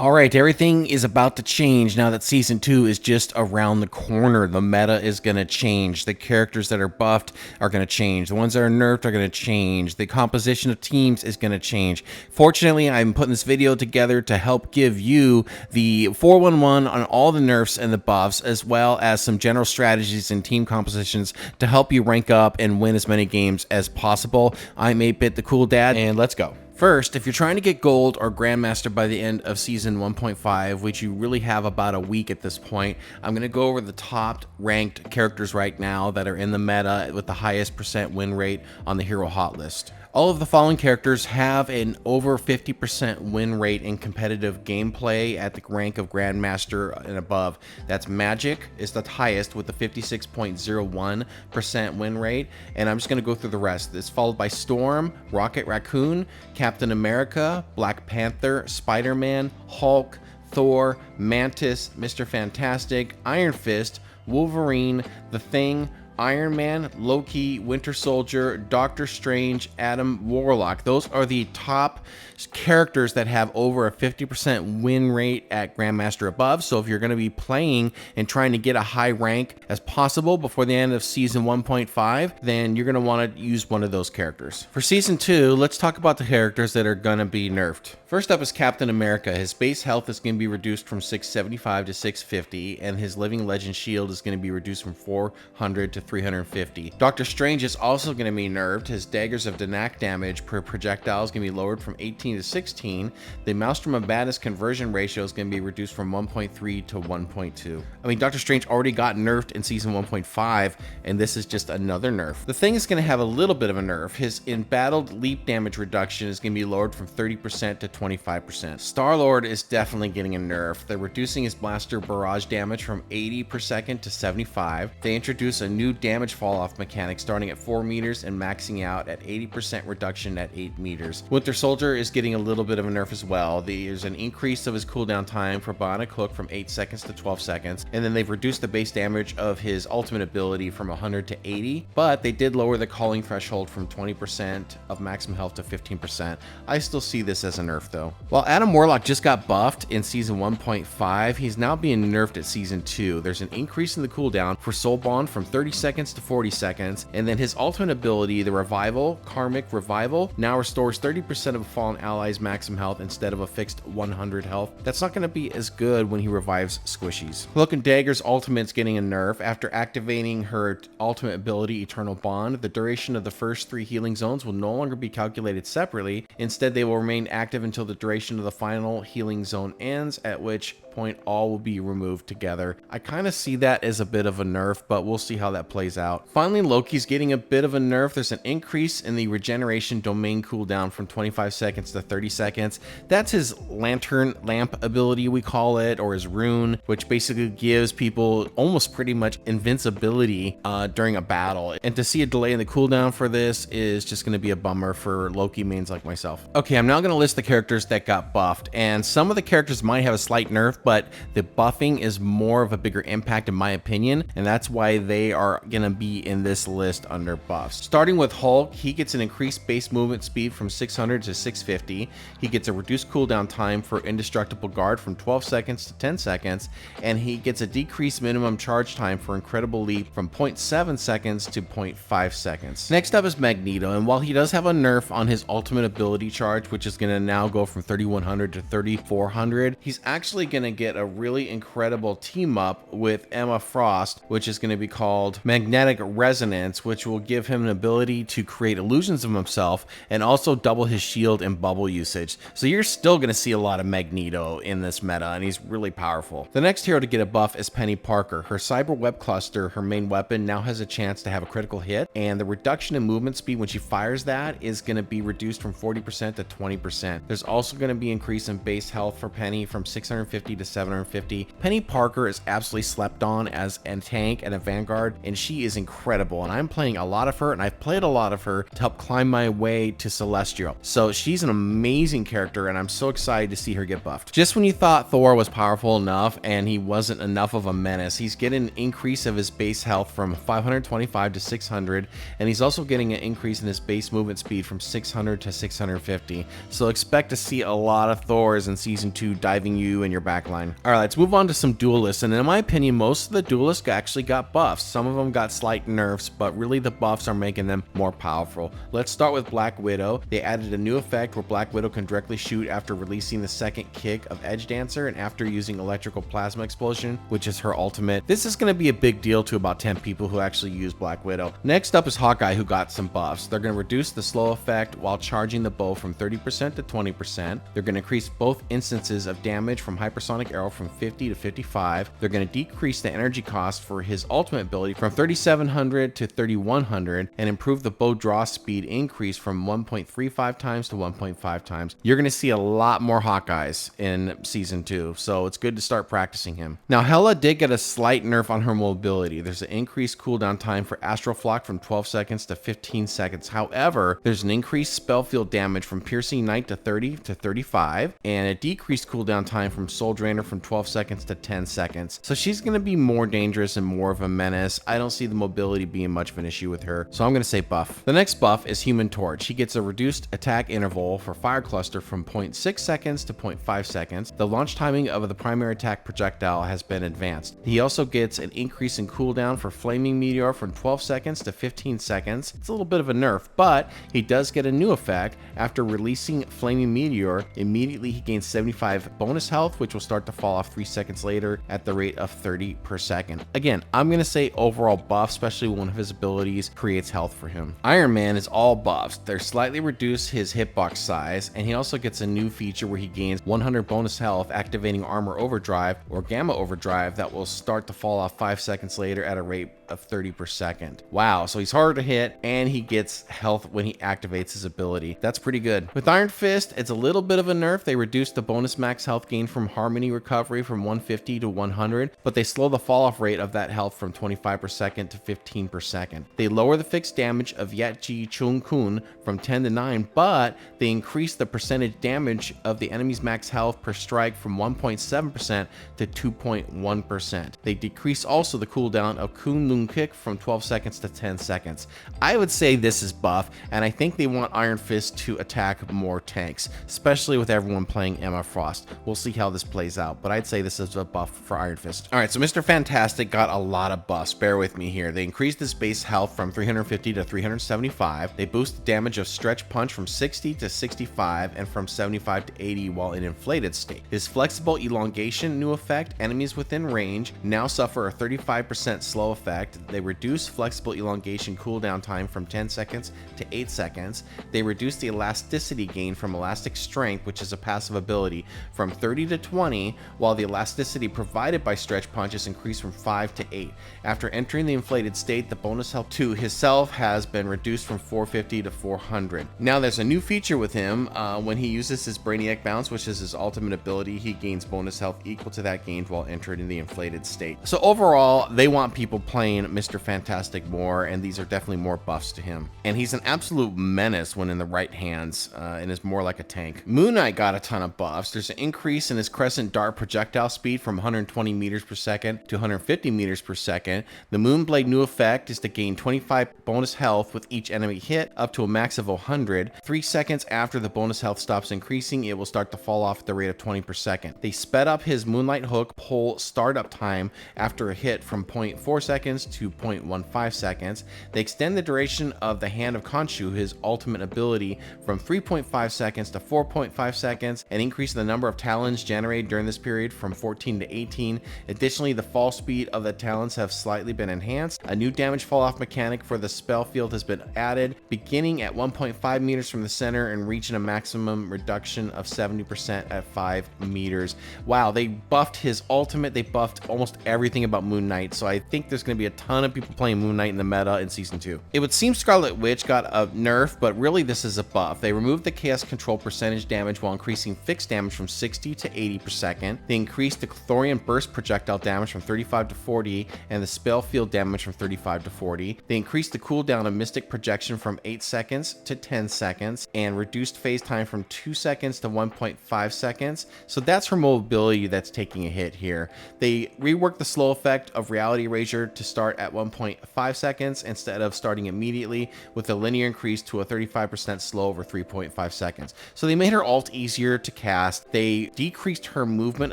Alright, everything is about to change now that Season 2 is just around the corner. The meta is going to change. The characters that are buffed are going to change. The ones that are nerfed are going to change. The composition of teams is going to change. Fortunately, I'm putting this video together to help give you the 411 on all the nerfs and the buffs, as well as some general strategies and team compositions to help you rank up and win as many games as possible. I'm 8-Bit the Cool Dad, and let's go. First, if you're trying to get gold or grandmaster by the end of season 1.5, which you really have about a week at this point, I'm going to go over the top ranked characters right now that are in the meta with the highest % win rate on the hero hot list. All of the following characters have an over 50% win rate in competitive gameplay at the rank of Grandmaster and above. That's Magic is the highest with the 56.01% win rate, and I'm just going to go through the rest. It's followed by Storm, Rocket Raccoon, Captain America, Black Panther, Spider-Man, Hulk, Thor, Mantis, Mr. Fantastic, Iron Fist, Wolverine, The Thing, Iron Man, Loki, Winter Soldier, Doctor Strange, Adam Warlock. Those are the top characters that have over a 50% win rate at Grandmaster above. So if you're going to be playing and trying to get a high rank as possible before the end of season 1.5, then you're going to want to use one of those characters. For season 2, let's talk about the characters that are going to be nerfed. First up is Captain America. His base health is going to be reduced from 675 to 650, and his Living Legend shield is going to be reduced from 400 to 350. Doctor Strange is also going to be nerfed. His daggers of Danak damage per projectile is going to be lowered from 18 to 16. The Maelstrom of Madness conversion ratio is going to be reduced from 1.3 to 1.2. I mean, Doctor Strange already got nerfed in season 1.5, and this is just another nerf. The Thing is going to have a little bit of a nerf. His embattled leap damage reduction is going to be lowered from 30% to 25%. Star-Lord is definitely getting a nerf. They're reducing his blaster barrage damage from 80 per second to 75. They introduce a new damage fall-off mechanic starting at 4 meters and maxing out at 80% reduction at 8 meters. Winter Soldier is getting a little bit of a nerf as well. There's an increase of his cooldown time for Bionic Hook from 8 seconds to 12 seconds, and then they've reduced the base damage of his ultimate ability from 100 to 80, but they did lower the calling threshold from 20% of maximum health to 15%. I still see this as a nerf though. While Adam Warlock just got buffed in season 1.5, he's now being nerfed at season 2. There's an increase in the cooldown for Soul Bond from 30 seconds to 40 seconds, and then his ultimate ability, the Revival, Karmic Revival, now restores 30% of a fallen ally's maximum health instead of a fixed 100 health. That's not going to be as good when he revives squishies. Cloak and Dagger's ultimate's getting a nerf. After activating her ultimate ability, Eternal Bond, the duration of the first 3 healing zones will no longer be calculated separately. Instead, they will remain active until the duration of the final healing zone ends, at which point all will be removed together. I kind of see that as a bit of a nerf, but we'll see how that plays out. Finally, Loki's getting a bit of a nerf. There's an increase in the regeneration domain cooldown from 25 seconds to 30 seconds. That's his lantern lamp ability, we call it, or his rune, which basically gives people almost pretty much invincibility during a battle. And to see a delay in the cooldown for this is just going to be a bummer for Loki mains like myself. Okay, I'm now going to list the characters that got buffed, and some of the characters might have a slight nerf, but the buffing is more of a bigger impact in my opinion, and that's why they are gonna be in this list under buffs. Starting with Hulk, he gets an increased base movement speed from 600 to 650. He gets a reduced cooldown time for Indestructible Guard from 12 seconds to 10 seconds, and he gets a decreased minimum charge time for Incredible Leap from 0.7 seconds to 0.5 seconds. Next up is Magneto, and while he does have a nerf on his ultimate ability charge, which is gonna now go from 3100 to 3400, he's actually gonna get a really incredible team up with Emma Frost, which is going to be called Magnetic Resonance, which will give him an ability to create illusions of himself and also double his shield and bubble usage. So you're still going to see a lot of Magneto in this meta, and he's really powerful. The next hero to get a buff is Penny Parker. Her Cyber Web Cluster, her main weapon, now has a chance to have a critical hit, and the reduction in movement speed when she fires that is going to be reduced from 40% to 20%. There's also going to be increase in base health for Penny from 650 to to 750. Penny Parker is absolutely slept on as a tank and a vanguard, and she is incredible, and I'm playing a lot of her, and I've played a lot of her to help climb my way to Celestial. So she's an amazing character, and I'm so excited to see her get buffed. Just when you thought Thor was powerful enough and he wasn't enough of a menace, he's getting an increase of his base health from 525 to 600, and he's also getting an increase in his base movement speed from 600 to 650. So expect to see a lot of Thors in season 2 diving you in your backline. All right, let's move on to some duelists, and in my opinion, most of the duelists actually got buffs. Some of them got slight nerfs, but really the buffs are making them more powerful. Let's start with Black Widow. They added a new effect where Black Widow can directly shoot after releasing the second kick of Edge Dancer and after using Electrical Plasma Explosion, which is her ultimate. This is going to be a big deal to about 10 people who actually use Black Widow. Next up is Hawkeye, who got some buffs. They're going to reduce the slow effect while charging the bow from 30% to 20%. They're going to increase both instances of damage from Hypersonic Arrow from 50 to 55. They're going to decrease the energy cost for his ultimate ability from 3700 to 3100 and improve the bow draw speed increase from 1.35 times to 1.5 times. You're going to see a lot more Hawkeyes in season 2, so it's good to start practicing him. Now, Hela did get a slight nerf on her mobility. There's an increased cooldown time for Astral Flock from 12 seconds to 15 seconds. However, there's an increased spell field damage from Piercing Knight to 30 to 35, and a decreased cooldown time from Soul Drainer from 12 seconds to 10 seconds. So she's going to be more dangerous and more of a menace. I don't see the mobility being much of an issue with her, so I'm going to say buff. The next buff is Human Torch. He gets a reduced attack interval for Fire Cluster from 0.6 seconds to 0.5 seconds. The launch timing of the primary attack projectile has been advanced. He also gets an increase in cooldown for Flaming Meteor from 12 seconds to 15 seconds. It's a little bit of a nerf, but he does get a new effect. After releasing Flaming Meteor, immediately he gains 75 bonus health, which will start to fall off 3 seconds later at the rate of 30 per second. Again, I'm going to say overall buff, especially when one of his abilities creates health for him. Iron Man is all buffs. They're slightly reduced his hitbox size, and he also gets a new feature where he gains 100 bonus health, activating Armor Overdrive or Gamma Overdrive that will start to fall off 5 seconds later at a rate of 30 per second. Wow, so he's harder to hit, and he gets health when he activates his ability. That's pretty good. With Iron Fist, it's a little bit of a nerf. They reduced the bonus max health gain from Harmony Recovery from 150 to 100, but they slow the fall off rate of that health from 25 per second to 15 per second. They lower the fixed damage of Yatji Chung Kun from 10 to 9, but they increase the percentage damage of the enemy's max health per strike from 1.7% to 2.1%. They decrease also the cooldown of Kun Lung Kick from 12 seconds to 10 seconds. I would say this is buff, and I think they want Iron Fist to attack more tanks, especially with everyone playing Emma Frost. We'll see how this plays out, but I'd say this is a buff for Iron Fist. All right, so Mr. Fantastic got a lot of buffs. Bear with me here. They increased his base health from 350 to 375. They boost the damage of Stretch Punch from 60 to 65 and from 75 to 80 while in inflated state. His Flexible Elongation new effect, enemies within range now suffer a 35% slow effect. They reduce Flexible Elongation cooldown time from 10 seconds to 8 seconds. They reduce the elasticity gain from Elastic Strength, which is a passive ability, from 30 to 20, while the elasticity provided by Stretch Punch is increased from 5 to 8. After entering the inflated state, the bonus health to himself has been reduced from 450 to 400. Now there's a new feature with him. When he uses his Brainiac Bounce, which is his ultimate ability, he gains bonus health equal to that gained while entering the inflated state. So overall, they want people playing Mr. Fantastic more, and these are definitely more buffs to him. And he's an absolute menace when in the right hands, and is more like a tank. Moon Knight got a ton of buffs. There's an increase in his Crescent Dart projectile speed from 120 meters per second to 150 meters per second. The Moonblade new effect is to gain 25 bonus health with each enemy hit, up to a max of 100. 3 seconds after the bonus health stops increasing, it will start to fall off at the rate of 20 per second. They sped up his Moonlight Hook pole startup time after a hit from 0.4 seconds to 0.15 seconds. They extend the duration of the Hand of Khonshu, his ultimate ability, from 3.5 seconds to 4.5 seconds, and increase the number of talons generated during this period from 14 to 18. Additionally, the fall speed of the talons have slightly been enhanced. A new damage fall off mechanic for the spell field has been added, beginning at 1.5 meters from the center and reaching a maximum reduction of 70% at 5 meters. Wow, they buffed his ultimate. They buffed almost everything about Moon Knight, so I think there's going to be a ton of people playing Moon Knight in the meta in Season 2. It would seem Scarlet Witch got a nerf, but really this is a buff. They removed the chaos control percentage damage while increasing fixed damage from 60 to 80%. second. They increased the Thorian burst projectile damage from 35 to 40 and the spell field damage from 35 to 40. They increased the cooldown of Mystic Projection from 8 seconds to 10 seconds and reduced phase time from 2 seconds to 1.5 seconds. So that's her mobility that's taking a hit here. They reworked the slow effect of Reality Erasure to start at 1.5 seconds instead of starting immediately, with a linear increase to a 35% slow over 3.5 seconds. So they made her ult easier to cast. They decreased her movement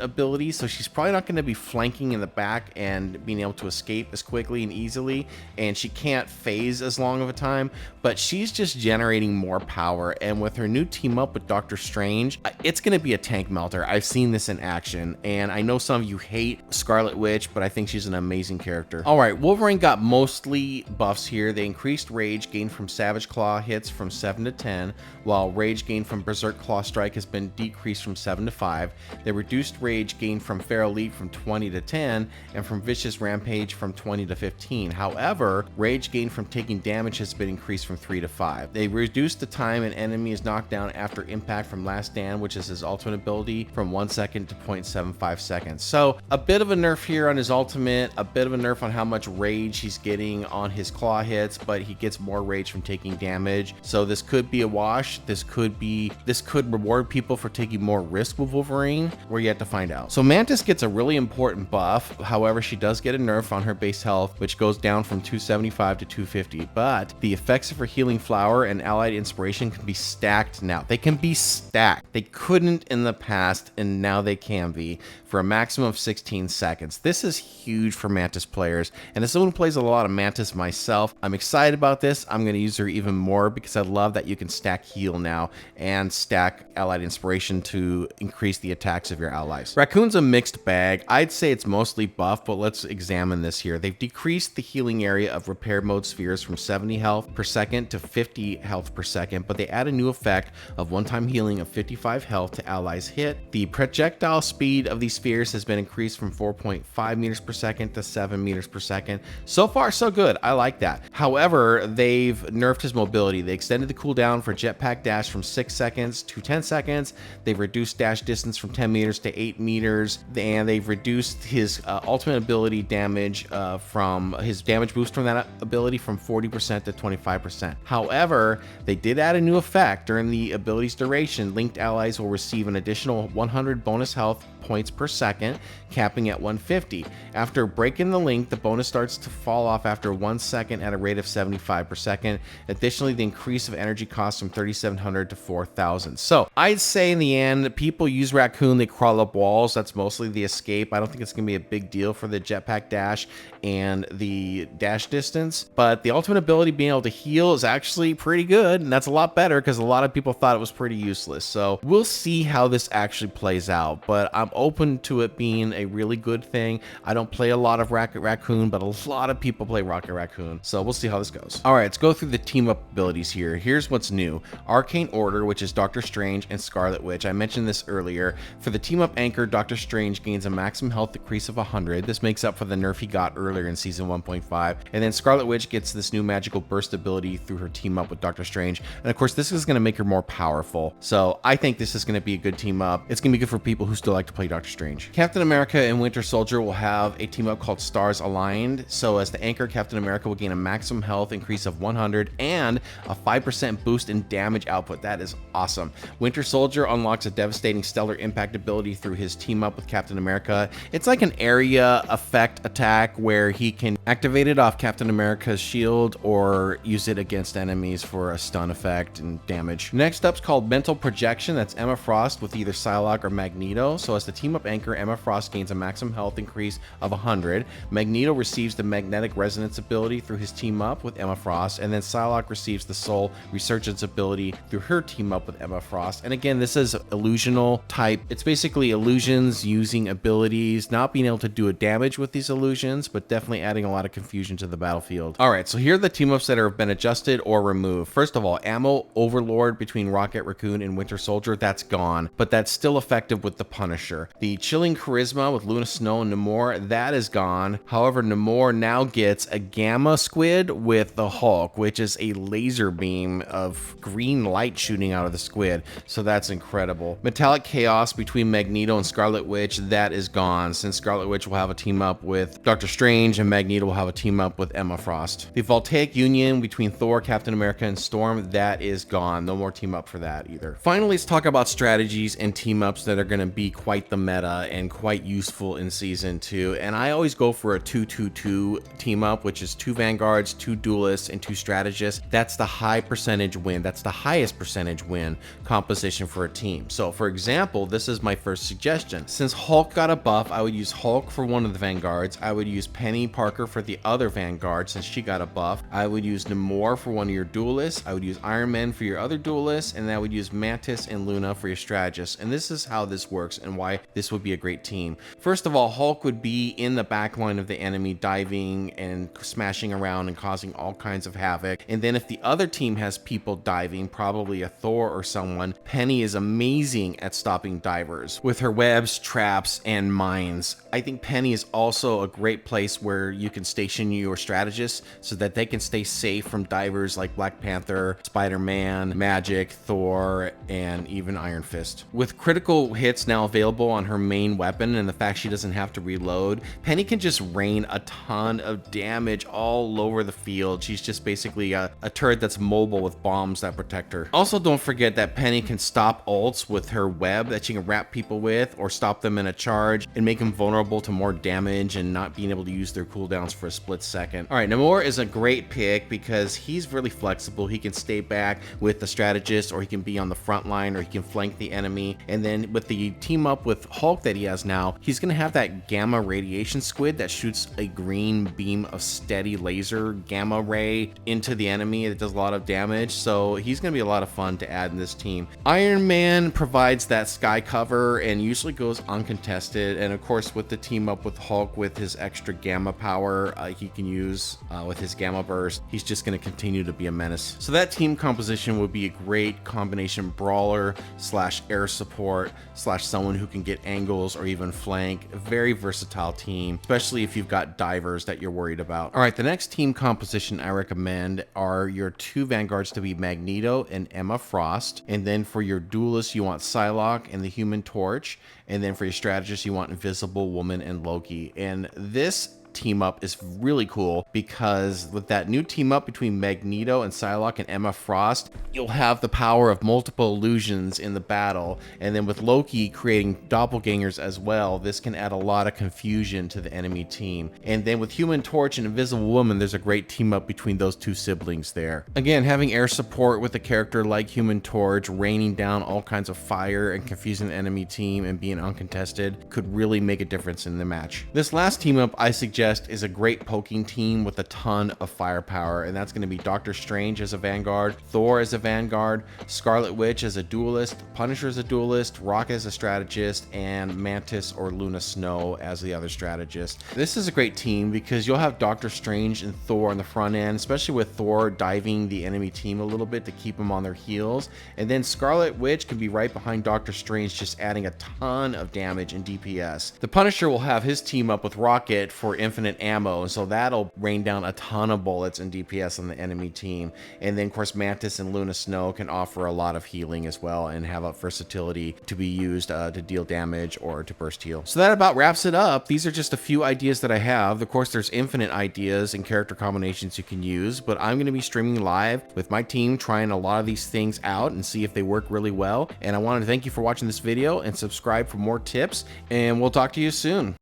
ability, so she's probably not going to be flanking in the back and being able to escape as quickly and easily, and she can't phase as long of a time, but she's just generating more power. And with her new team up with Doctor Strange, it's going to be a tank melter. I've seen this in action, and I know some of you hate Scarlet Witch, but I think she's an amazing character. All right, Wolverine got mostly buffs here. They increased rage gain from Savage Claw hits from 7 to 10, while rage gain from Berserk Claw Strike has been decreased from 7 to 5. They reduced rage gain from Feral Leap from 20 to 10, and from Vicious Rampage from 20 to 15. However, rage gain from taking damage has been increased from 3 to 5. They reduced the time an enemy is knocked down after impact from Last Stand, which is his ultimate ability, from 1 second to 0.75 seconds. So a bit of a nerf here on his ultimate, a bit of a nerf on how much rage he's getting on his claw hits, but he gets more rage from taking damage. So this could be a wash. This could reward people for taking more risk with Wolverine. We're yet to find out. So Mantis gets a really important buff. However, she does get a nerf on her base health, which goes down from 275 to 250. But the effects of her healing flower and allied inspiration can be stacked now. They can be stacked. They couldn't in the past, and now they can be, for a maximum of 16 seconds. This is huge for Mantis players, and as someone who plays a lot of Mantis myself, I'm excited about this. I'm going to use her even more because I love that you can stack heal now and stack allied inspiration to increase the attacks of your allies. Raccoon's a mixed bag. I'd say it's mostly buff, but let's examine this here. They've decreased the healing area of repair mode spheres from 70 health per second to 50 health per second, but they add a new effect of one-time healing of 55 health to allies hit. The projectile speed of these spheres has been increased from 4.5 meters per second to 7 meters per second. So far, so good. I like that. However, they've nerfed his mobility. They extended the cooldown for jetpack dash from 6 seconds to 10 seconds. They've reduced dash distance from 10 meters to 8 meters, and they've reduced his ultimate ability damage from his damage boost from that ability from 40% to 25%. However, they did add a new effect. During the ability's duration, linked allies will receive an additional 100 bonus health points per second, capping at 150. After breaking the link, the bonus starts to fall off after 1 second at a rate of 75 per second. Additionally, the increase of energy costs from 3,700 to 4,000. So I'd say in the end, people use Raccoon, they crawl up walls. That's mostly the escape. I don't think it's going to be a big deal for the jetpack dash and the dash distance, but the ultimate ability being able to heal is actually pretty good, and that's a lot better because a lot of people thought it was pretty useless. So we'll see how this actually plays out, but I'm open to it being a really good thing. I don't play a lot of Rocket Raccoon, but a lot of people play Rocket Raccoon, so we'll see how this goes. All right, let's go through the team up abilities here. Here's what's new. Arcane Order, which is Doctor Strange and Scarlet Witch. I mentioned this earlier. For the team up anchor, Doctor Strange gains a maximum health decrease of 100. This makes up for the nerf he got earlier in season 1.5. And then Scarlet Witch gets this new magical burst ability through her team up with Doctor Strange. And of course, this is going to make her more powerful. So I think this is going to be a good team up. It's going to be good for people who still like to play Doctor Strange. Captain America and Winter Soldier will have a team up called Stars Aligned. So as the anchor, Captain America will gain a maximum health increase of 100 and a 5% boost in damage output. That is awesome. Winter Soldier unlocks a devastating stellar impact ability through his team up with Captain America. It's like an area effect attack where he can activate it off Captain America's shield or use it against enemies for a stun effect and damage. Next up's called Mental Projection. That's Emma Frost with either Psylocke or Magneto. So as the team up anchor, Emma Frost gains a maximum health increase of 100. Magneto receives the magnetic resonance ability through his team up with Emma Frost, and then Psylocke receives the soul resurgence ability through her team up with Emma Frost. And again, this is illusional type. It's basically illusions using abilities, not being able to do a damage with these illusions, but definitely adding a lot of confusion to the battlefield. All right, so here are the team ups that have been adjusted or removed. First of all, Ammo Overlord between Rocket Raccoon and Winter Soldier, that's gone, but that's still effective with the Punisher. The Chilling Charisma with Luna Snow and Namor, that is gone. However, Namor now gets a Gamma Squid with the Hulk, which is a laser beam of green light shooting out of the squid. So that's incredible. Metallic Chaos between Magneto and Scarlet Witch, that is gone, since Scarlet Witch will have a team up with Doctor Strange and Magneto will have a team up with Emma Frost. The Voltaic Union between Thor, Captain America, and Storm, that is gone. No more team up for that either. Finally, let's talk about strategies and team ups that are going to be quite the meta and quite useful in season 2. And I always go for a 2-2-2 team up, which is 2 Vanguards, 2 Duelists, and 2 Strategists. That's the high percentage win. That's the highest percentage win composition for a team. So for example, this is my first suggestion. Since Hulk got a buff, I would use Hulk for one of the Vanguards. I would use Penny Parker for the other Vanguard since she got a buff. I would use Namor for one of your Duelists. I would use Iron Man for your other Duelists, and I would use Mantis and Luna for your Strategists. And this is how this works and why this would be a great team. First of all, Hulk would be in the backline of the enemy, diving and smashing around and causing all kinds of havoc. And then if the other team has people diving, probably a Thor or someone, Penny is amazing at stopping divers with her webs, traps, and mines. I think Penny is also a great place where you can station your strategists so that they can stay safe from divers like Black Panther, Spider-Man, Magic, Thor, and even Iron Fist. With critical hits now available on her main weapon and the fact she doesn't have to reload, Penny can just rain a ton of damage all over the field. She's just basically a turret that's mobile with bombs that protect her. Also, don't forget that Penny can stop ults with her web that she can wrap people with or stop them in a charge and make them vulnerable to more damage and not being able to use their cooldowns for a split second. All right, Namor is a great pick because he's really flexible. He can stay back with the strategist, or he can be on the front line, or he can flank the enemy. And then with the team up with Hulk that he has now, he's gonna have that gamma radiation squid that shoots a green beam of steady laser gamma ray into the enemy. It does a lot of damage, so he's gonna be a lot of fun to add in this team. Iron Man provides that sky cover and usually goes uncontested, and of course with the team up with Hulk with his extra gamma power he can use with his gamma burst, he's just going to continue to be a menace. So that team composition would be a great combination brawler slash air support slash someone who can get angles or even flank. A very versatile team, especially if you've got divers that you're worried about. All right, the next team composition I recommend are your 2 Vanguards to be Magneto and Emma Frost, and then for your duelists you want Psylocke and the Human Torch, and then for your strategists you want Invisible Woman and Loki. And this team up is really cool because with that new team up between Magneto and Psylocke and Emma Frost, you'll have the power of multiple illusions in the battle. And then with Loki creating doppelgangers as well, this can add a lot of confusion to the enemy team. And then with Human Torch and Invisible Woman, there's a great team up between those 2 siblings there. Again, having air support with a character like Human Torch raining down all kinds of fire and confusing the enemy team and being uncontested could really make a difference in the match. This last team up I suggest is a great poking team with a ton of firepower, and that's going to be Doctor Strange as a Vanguard, Thor as a Vanguard, Scarlet Witch as a Duelist, Punisher as a Duelist, Rock as a Strategist, and Mantis or Luna Snow as the other Strategist. This is a great team because you'll have Doctor Strange and Thor on the front end, especially with Thor diving the enemy team a little bit to keep them on their heels, and then Scarlet Witch can be right behind Doctor Strange, just adding a ton of damage and DPS. The Punisher will have his team up with Rocket for infinite ammo, so that'll rain down a ton of bullets and DPS on the enemy team. And then of course Mantis and Luna Snow can offer a lot of healing as well and have a versatility to be used to deal damage or to burst heal. So that about wraps it up. These are just a few ideas that I have. Of course there's infinite ideas and character combinations you can use, but I'm going to be streaming live with my team trying a lot of these things out and see if they work really well. And I want to thank you for watching this video and subscribe for more tips, and we'll talk to you soon.